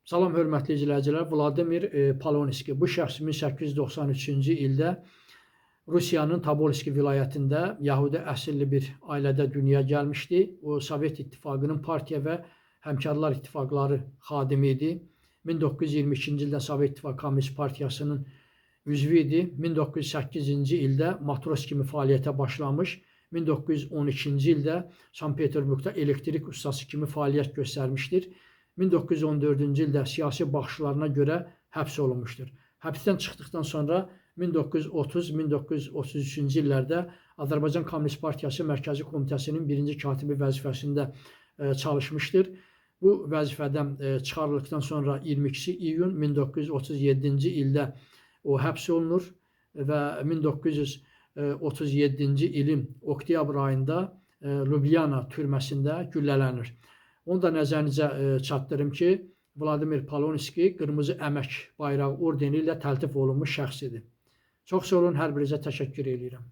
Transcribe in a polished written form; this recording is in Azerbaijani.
Salam hörmətli izləyicilər, Vladimir Polonski. Bu şəxs 1893-cü ildə Rusiyanın Tobolski vilayətində Yahudi əsilli bir ailədə dünyaya gəlmişdi. O, Sovet İttifaqının partiya və həmkarlar ittifaqları xadimi idi. 1922-ci ildə Sovet İttifaqı Kommunist Partiyasının üzvü idi. 1908-ci ildə matros kimi fəaliyyətə başlamış. 1912-ci ildə Sankt-Peterburqda elektrik ustası kimi fəaliyyət göstərmişdir. 1914-cü ildə siyasi baxışlarına görə həbs olunmuşdur. Həbsdən çıxdıqdan sonra 1930-1933-cü illərdə Azərbaycan Kommunist Partiyası Mərkəzi Komitəsinin birinci katibi vəzifəsində çalışmışdır. Bu vəzifədən çıxarıldıqdan sonra 22 iyun 1937-ci ildə o həbs olunur və 1937-ci ilin oktyabr ayında Ljublyana türməsində güllələnir. Onu da nəzərinizə çatdırım ki, Vladimir Polonski Qırmızı Əmək Bayrağı ordeni ilə təltif olunmuş şəxsidir. Çox sağ olun, hər birinizə təşəkkür edirəm.